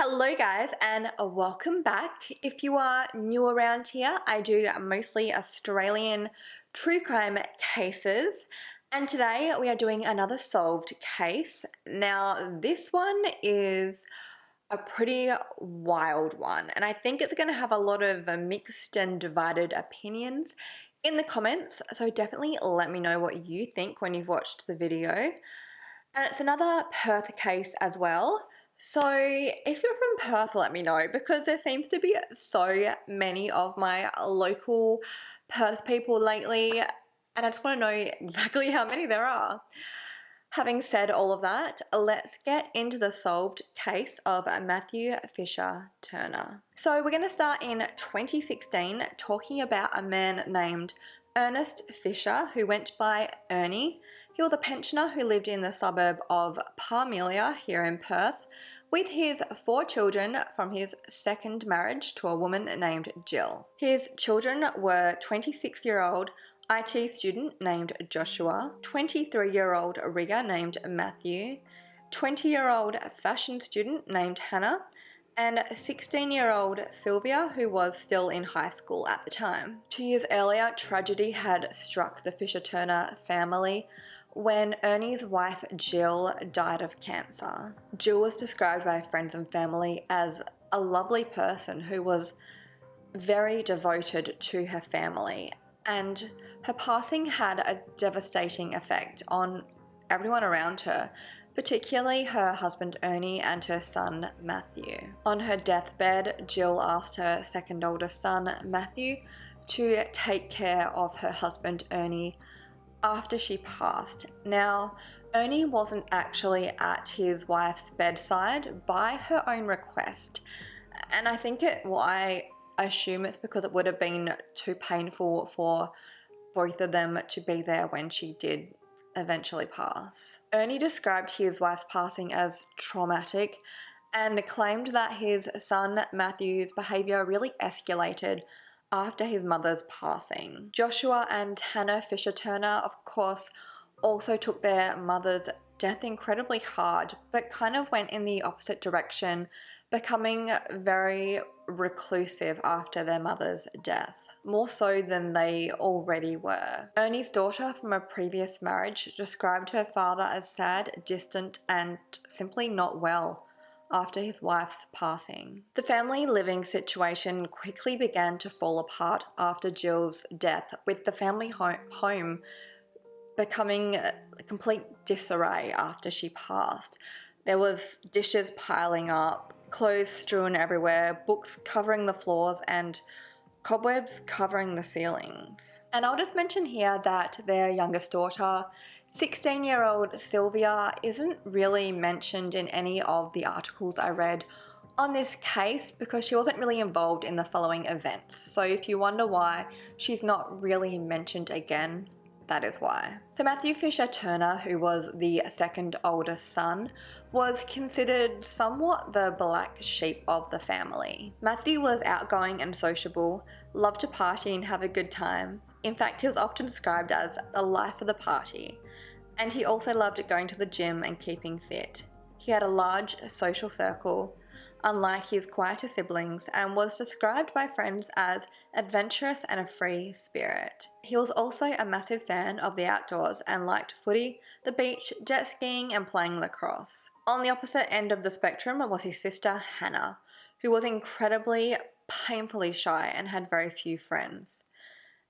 Hello guys and welcome back. If you are new around here, I do mostly Australian true crime cases, and today we are doing another solved case. Now this one is a pretty wild one, and I think it's going to have a lot of mixed and divided opinions in the comments, so definitely let me know what you think when you've watched the video. And it's another Perth case as well. So if you're from Perth, let me know, because there seems to be so many of my local Perth people lately, and I just want to know exactly how many there are. Having said all of that, let's get into the solved case of Matthew Fisher Turner. So we're going to start in 2016 talking about a man named Ernest Fisher, who went by Ernie. He was a pensioner who lived in the suburb of Parmelia here in Perth with his 4 children from his second marriage to a woman named Jill. His children were 26-year-old IT student named Joshua, 23-year-old rigger named Matthew, 20-year-old fashion student named Hannah, and 16-year-old Sylvia, who was still in high school at the time. 2 years earlier, tragedy had struck the Fisher Turner family when Ernie's wife Jill died of cancer. Jill was described by friends and family as a lovely person who was very devoted to her family, and her passing had a devastating effect on everyone around her, particularly her husband Ernie and her son Matthew. On her deathbed, Jill asked her second oldest son Matthew to take care of her husband Ernie after she passed. Now, Ernie wasn't actually at his wife's bedside by her own request, and I assume it's because it would have been too painful for both of them to be there when she did eventually pass. Ernie described his wife's passing as traumatic and claimed that his son Matthew's behaviour really escalated after his mother's passing. Joshua and Hannah Fisher Turner, of course, also took their mother's death incredibly hard, but kind of went in the opposite direction, becoming very reclusive after their mother's death, more so than they already were. Ernie's daughter from a previous marriage described her father as sad, distant, and simply not well after his wife's passing. The family living situation quickly began to fall apart after Jill's death, with the family home becoming a complete disarray after she passed. There was dishes piling up, clothes strewn everywhere, books covering the floors, and cobwebs covering the ceilings. And I'll just mention here that their youngest daughter, 16-year-old Sylvia, isn't really mentioned in any of the articles I read on this case because she wasn't really involved in the following events. So if you wonder why she's not really mentioned again, that is why. So Matthew Fisher Turner, who was the second oldest son, was considered somewhat the black sheep of the family. Matthew was outgoing and sociable, loved to party and have a good time. In fact, he was often described as the life of the party, and he also loved going to the gym and keeping fit. He had a large social circle, unlike his quieter siblings, and was described by friends as adventurous and a free spirit. He was also a massive fan of the outdoors and liked footy, the beach, jet skiing, and playing lacrosse. On the opposite end of the spectrum was his sister Hannah, who was incredibly painfully shy and had very few friends,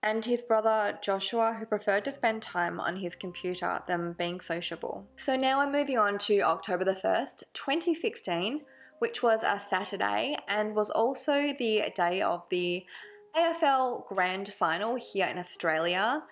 and his brother Joshua, who preferred to spend time on his computer than being sociable. So now we're moving on to October the 1st, 2016, which was a Saturday and was also the day of the AFL Grand Final here in Australia.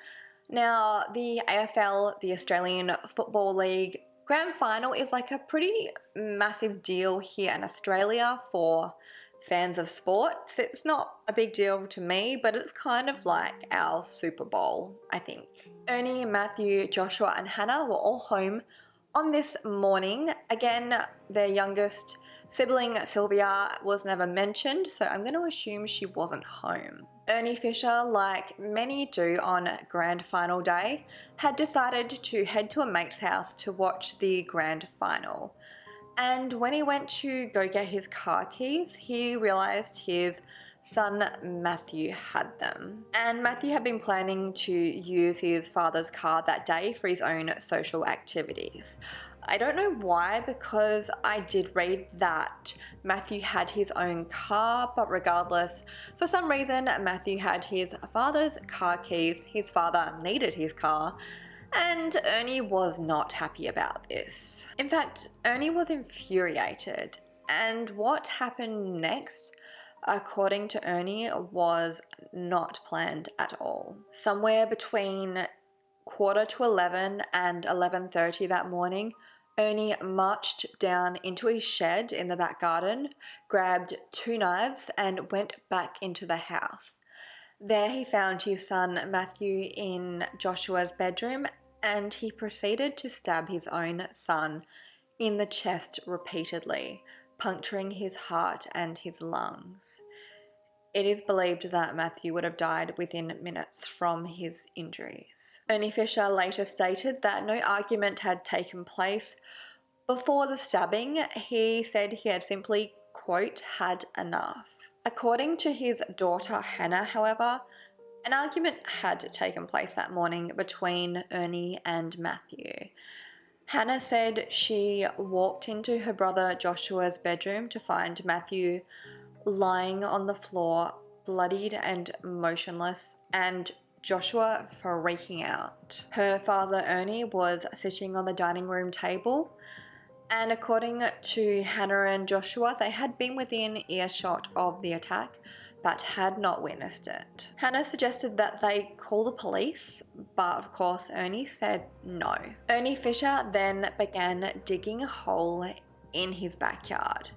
Now, the AFL, the Australian Football League Grand Final, is like a pretty massive deal here in Australia for fans of sports. It's not a big deal to me, but it's kind of like our Super Bowl, I think. Ernie, Matthew, Joshua, and Hannah were all home on this morning. Again, their youngest sibling Sylvia was never mentioned, so I'm going to assume she wasn't home. Ernie Fisher, like many do on Grand Final day, had decided to head to a mate's house to watch the Grand Final. And when he went to go get his car keys, he realized his son Matthew had them. And Matthew had been planning to use his father's car that day for his own social activities. I don't know why, because I did read that Matthew had his own car, but regardless, for some reason Matthew had his father's car keys, his father needed his car, and Ernie was not happy about this. In fact, Ernie was infuriated, and what happened next, according to Ernie, was not planned at all. Somewhere between 11:15 and 11:30 that morning, Ernie marched down into his shed in the back garden, grabbed 2 knives, and went back into the house. There he found his son Matthew in Joshua's bedroom, and he proceeded to stab his own son in the chest repeatedly, puncturing his heart and his lungs. It is believed that Matthew would have died within minutes from his injuries. Ernie Fisher later stated that no argument had taken place before the stabbing. He said he had simply, quote, had enough. According to his daughter Hannah, however, an argument had taken place that morning between Ernie and Matthew. Hannah said she walked into her brother Joshua's bedroom to find Matthew lying on the floor, bloodied and motionless, and Joshua freaking out. Her father Ernie was sitting on the dining room table, and according to Hannah and Joshua, they had been within earshot of the attack, but had not witnessed it. Hannah suggested that they call the police, but of course Ernie said no. Ernie Fisher then began digging a hole in his backyard,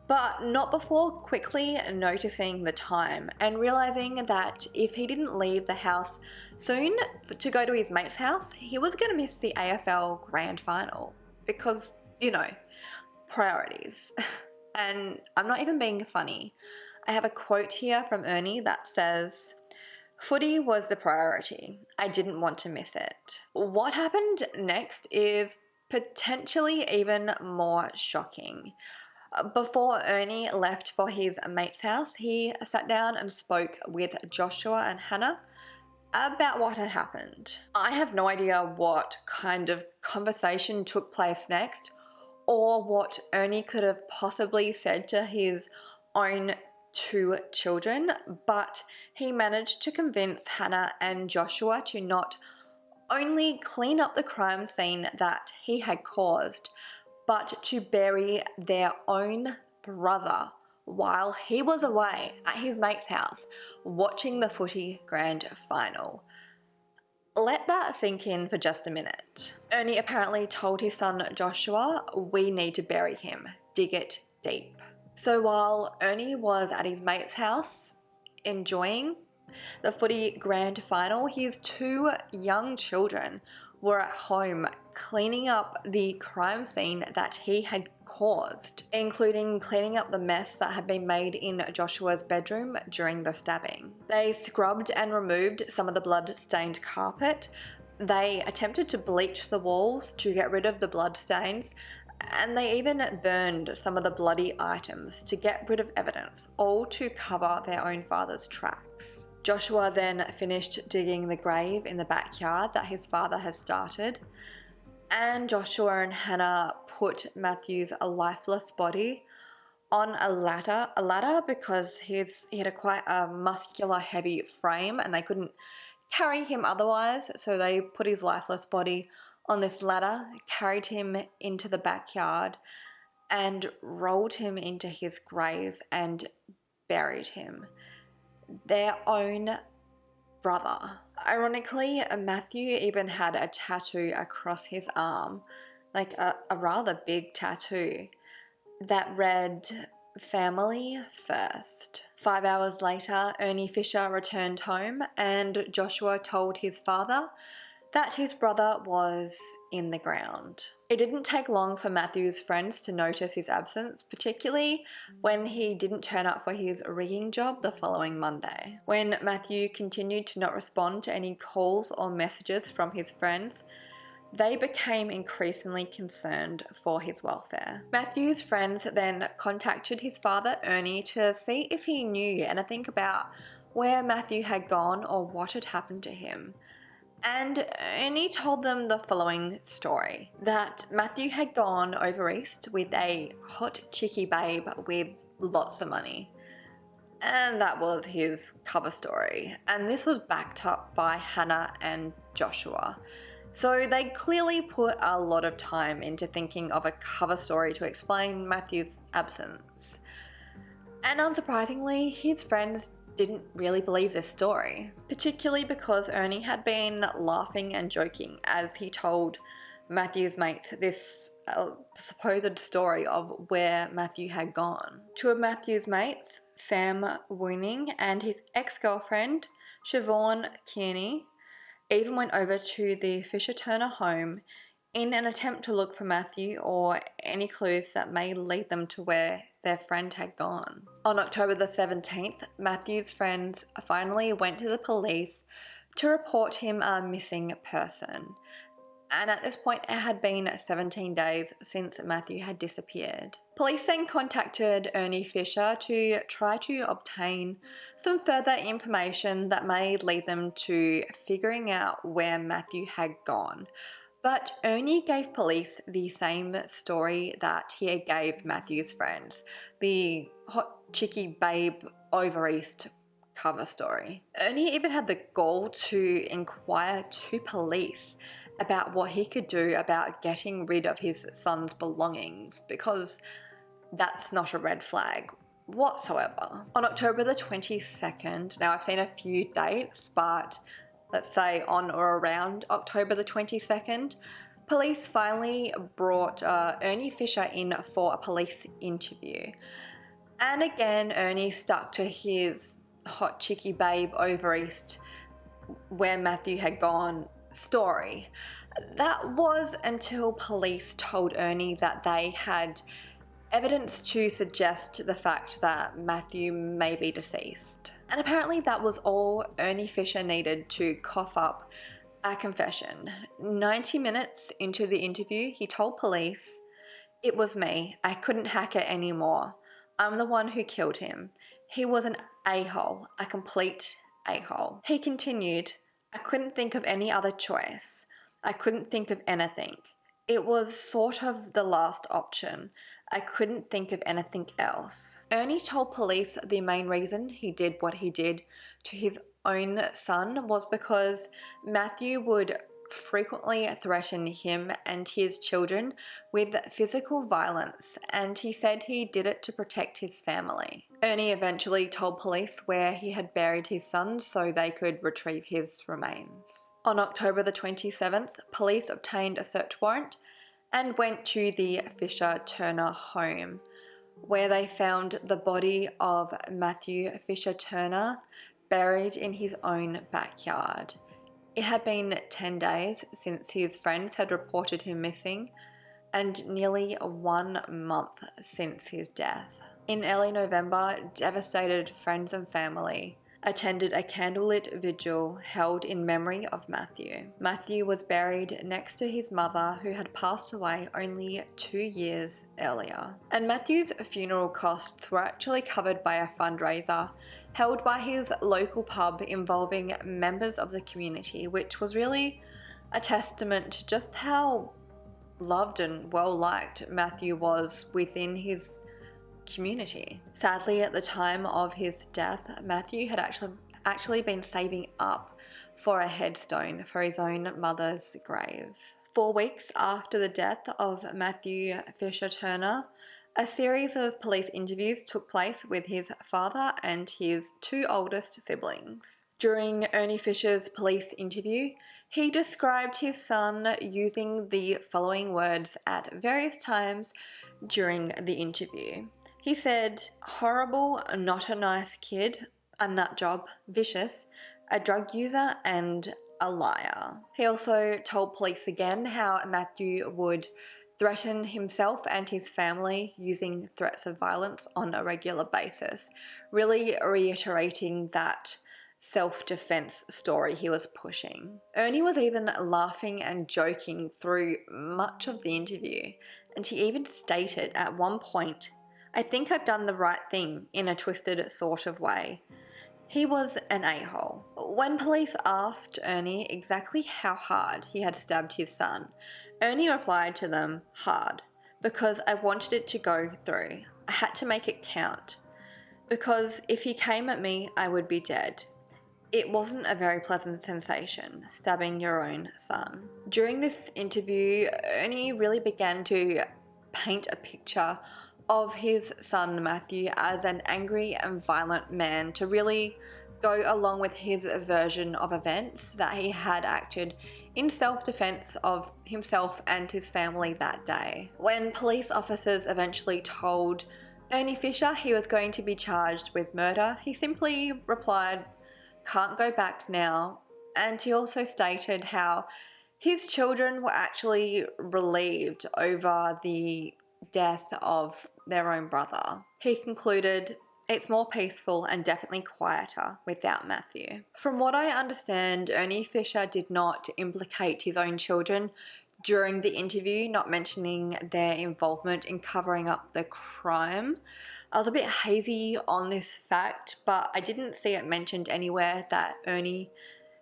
but not before quickly noticing the time and realizing that if he didn't leave the house soon to go to his mate's house, he was going to miss the AFL Grand Final because, you know, priorities. And I'm not even being funny. I have a quote here from Ernie that says, "Footy was the priority. I didn't want to miss it." What happened next is potentially even more shocking. Before Ernie left for his mate's house, he sat down and spoke with Joshua and Hannah about what had happened. I have no idea what kind of conversation took place next, or what Ernie could have possibly said to his own 2 children, but he managed to convince Hannah and Joshua to not only clean up the crime scene that he had caused, but to bury their own brother while he was away at his mate's house watching the footy grand final. Let that sink in for just a minute. Ernie apparently told his son Joshua, "We need to bury him. Dig it deep." So while Ernie was at his mate's house enjoying the footy grand final, his 2 young children were at home cleaning up the crime scene that he had caused, including cleaning up the mess that had been made in Joshua's bedroom during the stabbing. They scrubbed and removed some of the blood-stained carpet. They attempted to bleach the walls to get rid of the blood stains, and they even burned some of the bloody items to get rid of evidence, all to cover their own father's tracks. Joshua then finished digging the grave in the backyard that his father had started, and Joshua and Hannah put Matthew's lifeless body on a ladder because he had quite a muscular, heavy frame and they couldn't carry him otherwise, so they put his lifeless body on this ladder, carried him into the backyard, and rolled him into his grave and buried him. Their own brother. Ironically, Matthew even had a tattoo across his arm, like a rather big tattoo, that read, "Family first." 5 hours later, Ernie Fisher returned home and Joshua told his father that his brother was in the ground. It didn't take long for Matthew's friends to notice his absence, particularly when he didn't turn up for his rigging job the following Monday. When Matthew continued to not respond to any calls or messages from his friends, they became increasingly concerned for his welfare. Matthew's friends then contacted his father, Ernie, to see if he knew anything about where Matthew had gone or what had happened to him. And Ernie told them the following story, that Matthew had gone over east with a hot chickie babe with lots of money. And that was his cover story. And this was backed up by Hannah and Joshua. So they clearly put a lot of time into thinking of a cover story to explain Matthew's absence. And unsurprisingly, his friends didn't really believe this story, particularly because Ernie had been laughing and joking as he told Matthew's mates this supposed story of where Matthew had gone. Two of Matthew's mates, Sam Wooning and his ex-girlfriend, Siobhan Kearney, even went over to the Fisher-Turner home in an attempt to look for Matthew or any clues that may lead them to where their friend had gone. On October the 17th, Matthew's friends finally went to the police to report him a missing person. And at this point, it had been 17 days since Matthew had disappeared. Police then contacted Ernie Fisher to try to obtain some further information that may lead them to figuring out where Matthew had gone. But Ernie gave police the same story that he gave Matthew's friends, the hot chickie babe over east cover story. Ernie even had the gall to inquire to police about what he could do about getting rid of his son's belongings, because that's not a red flag whatsoever. On October the 22nd, now I've seen a few dates, but let's say on or around October the 22nd, police finally brought Ernie Fisher in for a police interview. And again, Ernie stuck to his hot chickie babe over east where Matthew had gone story. That was until police told Ernie that they had evidence to suggest the fact that Matthew may be deceased. And apparently that was all Ernie Fisher needed to cough up a confession. 90 minutes into the interview, he told police, "It was me. I couldn't hack it anymore. I'm the one who killed him. He was an a-hole, a complete a-hole." He continued, "I couldn't think of any other choice. I couldn't think of anything. It was sort of the last option. I couldn't think of anything else." Ernie told police the main reason he did what he did to his own son was because Matthew would frequently threaten him and his children with physical violence, and he said he did it to protect his family. Ernie eventually told police where he had buried his son so they could retrieve his remains. On October the 27th, police obtained a search warrant and went to the Fisher-Turner home, where they found the body of Matthew Fisher-Turner buried in his own backyard. It had been 10 days since his friends had reported him missing, and nearly 1 month since his death. In early November, devastated friends and family attended a candlelit vigil held in memory of Matthew. Matthew was buried next to his mother, who had passed away only 2 years earlier. And Matthew's funeral costs were actually covered by a fundraiser held by his local pub involving members of the community, which was really a testament to just how loved and well-liked Matthew was within his community. Sadly, at the time of his death, Matthew had actually been saving up for a headstone for his own mother's grave. 4 weeks after the death of Matthew Fisher-Turner, a series of police interviews took place with his father and his 2 oldest siblings. During Ernie Fisher's police interview, he described his son using the following words at various times during the interview. He said, "Horrible, not a nice kid, a nutjob, vicious, a drug user, and a liar." He also told police again how Matthew would threaten himself and his family using threats of violence on a regular basis, really reiterating that self-defense story he was pushing. Ernie was even laughing and joking through much of the interview, and he even stated at one point, "I think I've done the right thing in a twisted sort of way." He was an a-hole. When police asked Ernie exactly how hard he had stabbed his son, Ernie replied to them, "Hard, because I wanted it to go through. I had to make it count. Because if he came at me, I would be dead. It wasn't a very pleasant sensation, stabbing your own son." During this interview, Ernie really began to paint a picture of his son Matthew as an angry and violent man to really go along with his version of events that he had acted in self-defense of himself and his family that day. When police officers eventually told Ernie Fisher he was going to be charged with murder, he simply replied, "Can't go back now." And he also stated how his children were actually relieved over the death of their own brother. He concluded, "It's more peaceful and definitely quieter without Matthew." From what I understand, Ernie Fisher did not implicate his own children during the interview, not mentioning their involvement in covering up the crime. I was a bit hazy on this fact, but I didn't see it mentioned anywhere that Ernie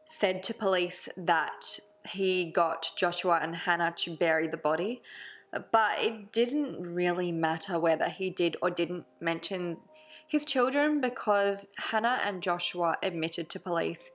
said to police that he got Joshua and Hannah to bury the body. But it didn't really matter whether he did or didn't mention his children, because Hannah and Joshua admitted to police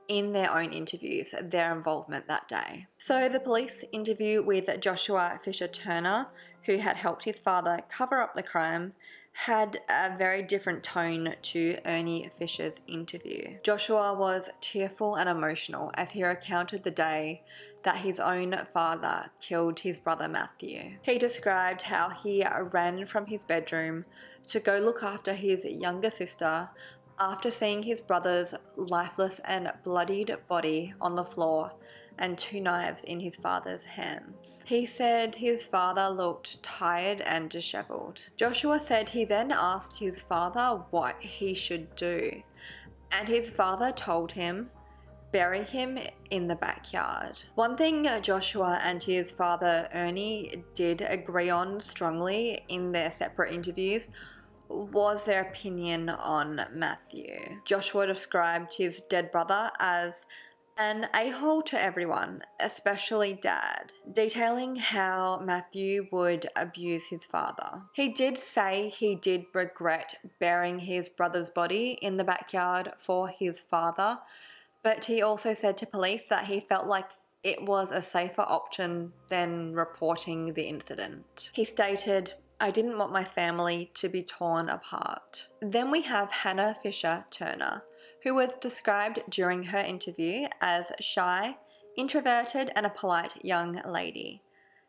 in their own interviews their involvement that day. So the police interview with Joshua Fisher Turner, who had helped his father cover up the crime, had a very different tone to Ernie Fisher's interview. Joshua was tearful and emotional as he recounted the day that his own father killed his brother Matthew. He described how he ran from his bedroom to go look after his younger sister after seeing his brother's lifeless and bloodied body on the floor and 2 knives in his father's hands. He said his father looked tired and disheveled. Joshua said he then asked his father what he should do, and his father told him, "Bury him in the backyard." One thing Joshua and his father Ernie did agree on strongly in their separate interviews was their opinion on Matthew. Joshua described his dead brother as an a-hole to everyone, especially Dad, detailing how Matthew would abuse his father. He did say he did regret burying his brother's body in the backyard for his father, but he also said to police that he felt like it was a safer option than reporting the incident. He stated, "I didn't want my family to be torn apart." Then we have Hannah Fisher Turner, who was described during her interview as shy, introverted, and a polite young lady.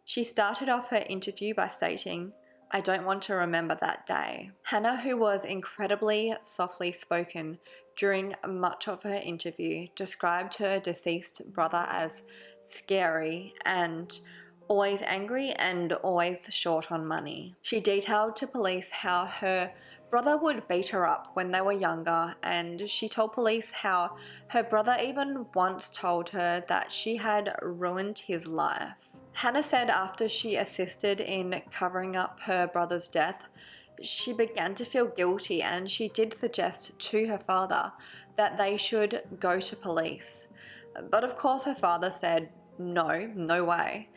She started off her interview by stating, "I don't want to remember that day." Hannah, who was incredibly softly spoken during much of her interview, described her deceased brother as scary and always angry and always short on money. She detailed to police how her brother would beat her up when they were younger, and she told police how her brother even once told her that she had ruined his life. Hannah said after she assisted in covering up her brother's death, she began to feel guilty, and she did suggest to her father that they should go to police. But of course her father said, no way.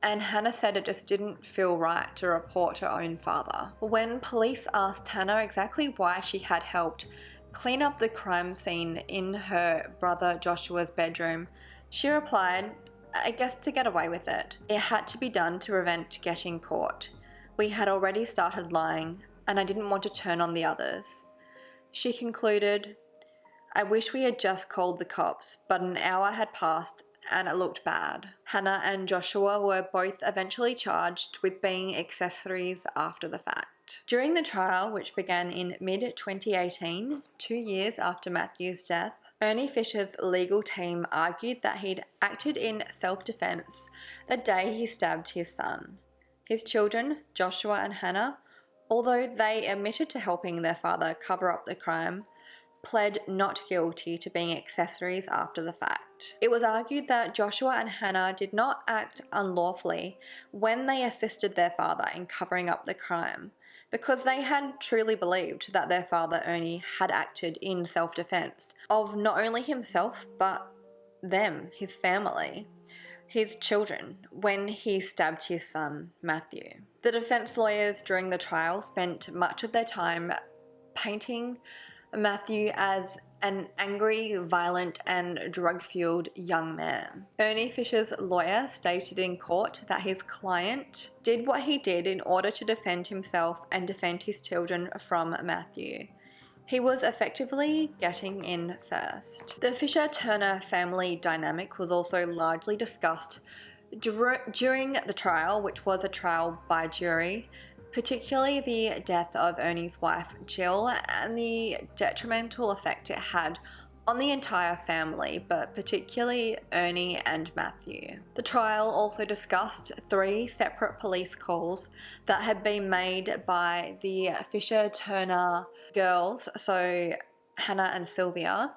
And Hannah said it just didn't feel right to report her own father. When police asked Hannah exactly why she had helped clean up the crime scene in her brother Joshua's bedroom, she replied, "I guess to get away with it. It had to be done to prevent getting caught. We had already started lying, and I didn't want to turn on the others." She concluded, "I wish we had just called the cops, but an hour had passed and it looked bad." Hannah and Joshua were both eventually charged with being accessories after the fact. During the trial, which began in mid-2018, 2 years after Matthew's death, Ernie Fisher's legal team argued that he'd acted in self-defense the day he stabbed his son. His children, Joshua and Hannah, although they admitted to helping their father cover up the crime, pled not guilty to being accessories after the fact. It was argued that Joshua and Hannah did not act unlawfully when they assisted their father in covering up the crime, because they had truly believed that their father Ernie had acted in self-defense of not only himself but them, his family, his children, when he stabbed his son Matthew. The defense lawyers during the trial spent much of their time painting Matthew as an angry, violent, and drug-fueled young man. Ernie Fisher's lawyer stated in court that his client did what he did in order to defend himself and defend his children from Matthew. He was effectively getting in first. The Fisher-Turner family dynamic was also largely discussed during the trial, which was a trial by jury, particularly the death of Ernie's wife Jill and the detrimental effect it had on the entire family, but particularly Ernie and Matthew. The trial also discussed 3 separate police calls that had been made by the Fisher-Turner girls, so Hannah and Sylvia,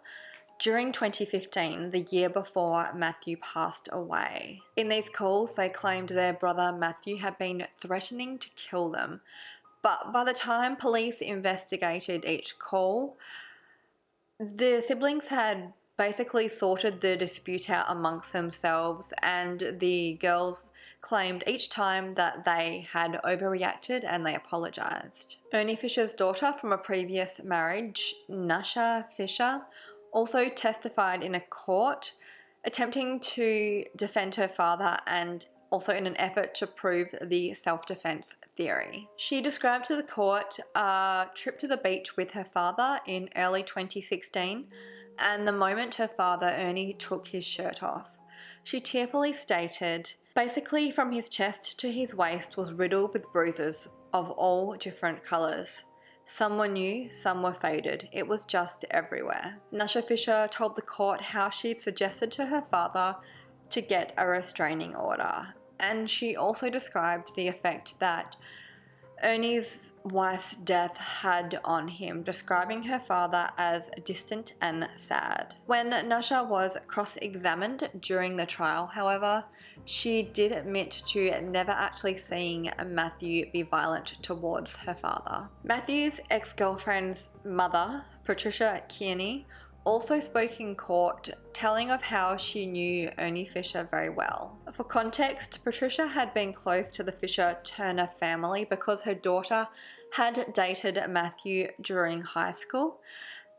during 2015, the year before Matthew passed away. In these calls, they claimed their brother Matthew had been threatening to kill them, but by the time police investigated each call, the siblings had basically sorted the dispute out amongst themselves, and the girls claimed each time that they had overreacted and they apologized. Ernie Fisher's daughter from a previous marriage, Nasha Fisher, also testified in a court, attempting to defend her father and also in an effort to prove the self-defense theory. She described to the court a trip to the beach with her father in early 2016 and the moment her father, Ernie, took his shirt off. She tearfully stated, "Basically from his chest to his waist was riddled with bruises of all different colours. Some were new, some were faded. It was just everywhere." Nasha Fisher told the court how she suggested to her father to get a restraining order, and she also described the effect that Ernie's wife's death had on him, describing her father as distant and sad. When Nasha was cross-examined during the trial, however, she did admit to never actually seeing Matthew be violent towards her father. Matthew's ex-girlfriend's mother, Patricia Kearney, also spoke in court, telling of how she knew Ernie Fisher very well. For context, Patricia had been close to the Fisher-Turner family because her daughter had dated Matthew during high school,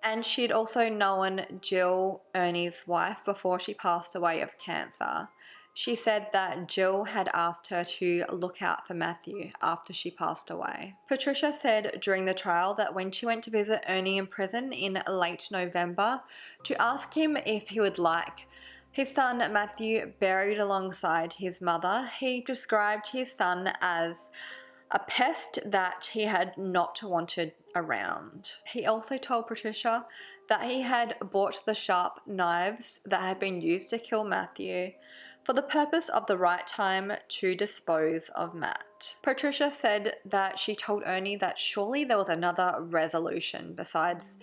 and she'd also known Jill, Ernie's wife, before she passed away of cancer. She said that Jill had asked her to look out for Matthew after she passed away. Patricia said during the trial that when she went to visit Ernie in prison in late November to ask him if he would like his son Matthew buried alongside his mother, he described his son as a pest that he had not wanted around. He also told Patricia that he had bought the sharp knives that had been used to kill Matthew for the purpose of the right time to dispose of Matt. Patricia said that she told Ernie that surely there was another resolution besides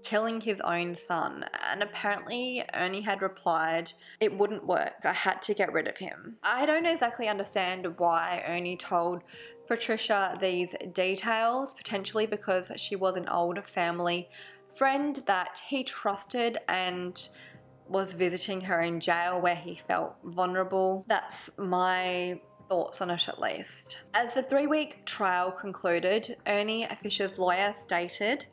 killing his own son, and apparently Ernie had replied, "It wouldn't work, I had to get rid of him." I don't exactly understand why Ernie told Patricia these details, potentially because she was an old family friend that he trusted and was visiting her in jail where he felt vulnerable. That's my thoughts on it at least. As the 3-week trial concluded, Ernie Fisher's lawyer stated,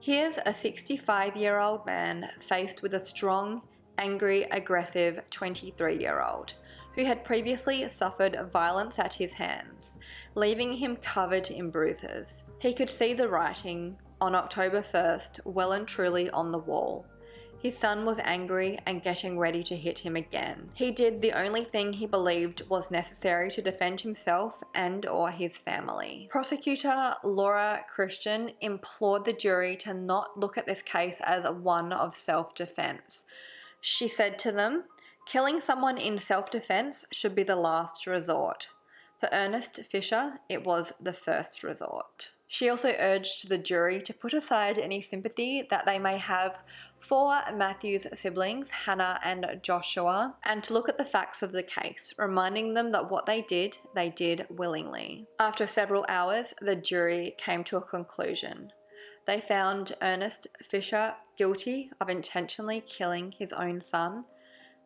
"Here's a 65-year-old man faced with a strong, angry, aggressive 23-year-old who had previously suffered violence at his hands, leaving him covered in bruises. He could see the writing on October 1st well and truly on the wall. His son was angry and getting ready to hit him again. He did the only thing he believed was necessary to defend himself and or his family." Prosecutor Laura Christian implored the jury to not look at this case as one of self-defense. She said to them, "Killing someone in self-defense should be the last resort. For Ernest Fisher, it was the first resort." She also urged the jury to put aside any sympathy that they may have for Matthew's siblings, Hannah and Joshua, and to look at the facts of the case, reminding them that what they did willingly. After several hours, the jury came to a conclusion. They found Ernest Fisher guilty of intentionally killing his own son,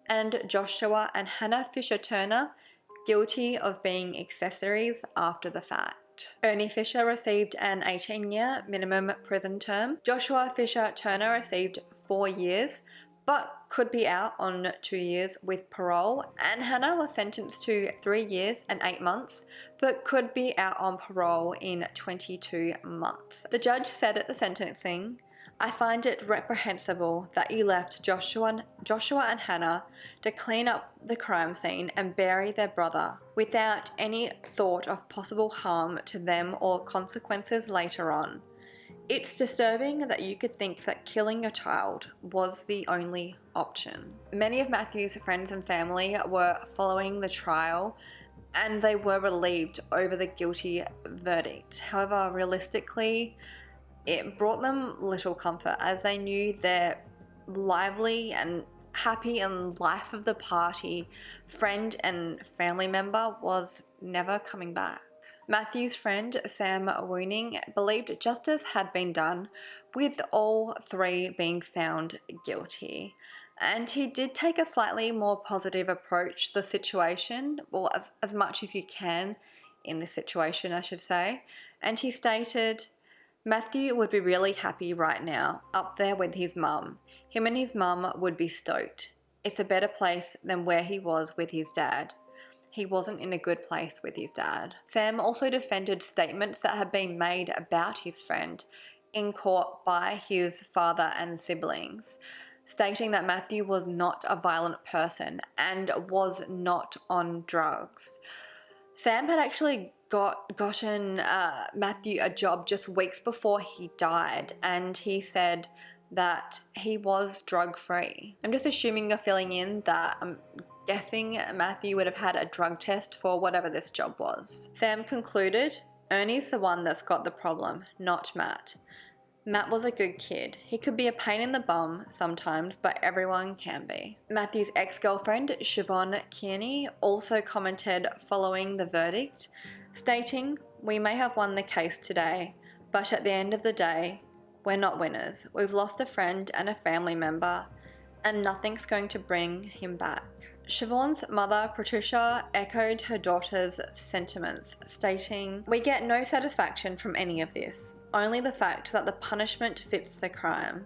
and Joshua and Hannah Fisher Turner guilty of being accessories after the fact. Ernie Fisher received an 18-year minimum prison term. Joshua Fisher Turner received 4 years, but could be out on 2 years with parole, and Hannah was sentenced to 3 years and 8 months, but could be out on parole in 22 months. The judge said at the sentencing, "I find it reprehensible that you left Joshua and Hannah to clean up the crime scene and bury their brother without any thought of possible harm to them or consequences later on. It's disturbing that you could think that killing your child was the only option." Many of Matthew's friends and family were following the trial, and they were relieved over the guilty verdict. However, realistically, it brought them little comfort, as they knew their lively and happy and life of the party friend and family member was never coming back. Matthew's friend Sam Wooning believed justice had been done, with all three being found guilty. And he did take a slightly more positive approach to the situation, well, as much as you can in this situation, I should say. And he stated, "Matthew would be really happy right now, up there with his mum. Him and his mum would be stoked. It's a better place than where he was with his dad. He wasn't in a good place with his dad." Sam also defended statements that had been made about his friend in court by his father and siblings, stating that Matthew was not a violent person and was not on drugs. Sam had actually gotten Matthew a job just weeks before he died, and he said that he was drug-free. I'm just assuming you're filling in that I'm guessing Matthew would have had a drug test for whatever this job was. Sam concluded, "Ernie's the one that's got the problem, not Matt. Matt was a good kid. He could be a pain in the bum sometimes, but everyone can be." Matthew's ex-girlfriend, Siobhan Kearney, also commented following the verdict, stating, "We may have won the case today, but at the end of the day, we're not winners. We've lost a friend and a family member, and nothing's going to bring him back." Siobhan's mother, Patricia, echoed her daughter's sentiments, stating, "We get no satisfaction from any of this, only the fact that the punishment fits the crime.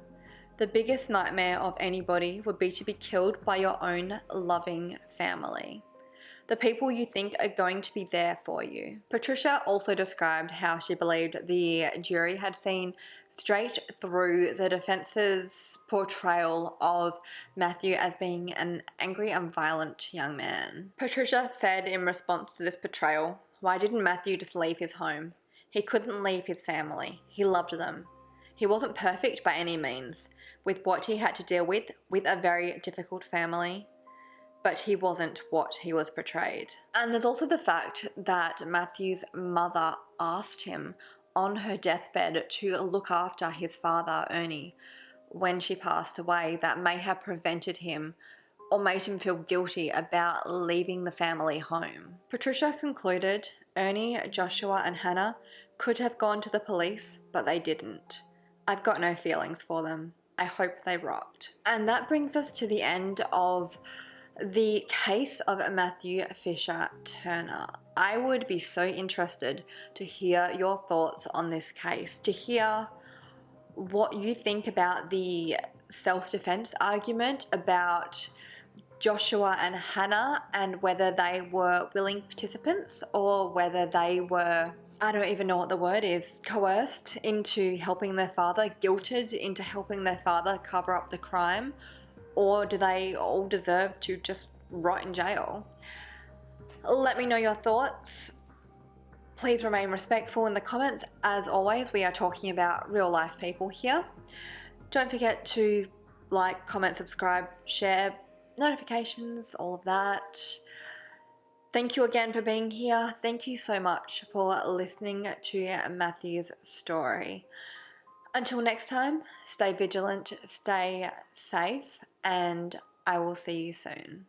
The biggest nightmare of anybody would be to be killed by your own loving family. The people you think are going to be there for you." Patricia also described how she believed the jury had seen straight through the defense's portrayal of Matthew as being an angry and violent young man. Patricia said in response to this portrayal, "Why didn't Matthew just leave his home? He couldn't leave his family. He loved them. He wasn't perfect by any means, with what he had to deal with a very difficult family. But he wasn't what he was portrayed." And there's also the fact that Matthew's mother asked him on her deathbed to look after his father, Ernie, when she passed away, that may have prevented him or made him feel guilty about leaving the family home. Patricia concluded, "Ernie, Joshua and Hannah could have gone to the police, but they didn't. I've got no feelings for them. I hope they rot." And that brings us to the end of the case of Matthew Fisher Turner. I would be so interested to hear your thoughts on this case, to hear what you think about the self-defense argument about Joshua and Hannah, and whether they were willing participants or whether they were, I don't even know what the word is, coerced into helping their father, guilted into helping their father cover up the crime. Or do they all deserve to just rot in jail? Let me know your thoughts. Please remain respectful in the comments. As always, we are talking about real life people here. Don't forget to like, comment, subscribe, share, notifications, all of that. Thank you again for being here. Thank you so much for listening to Matthew's story. Until next time, stay vigilant, stay safe, and I will see you soon.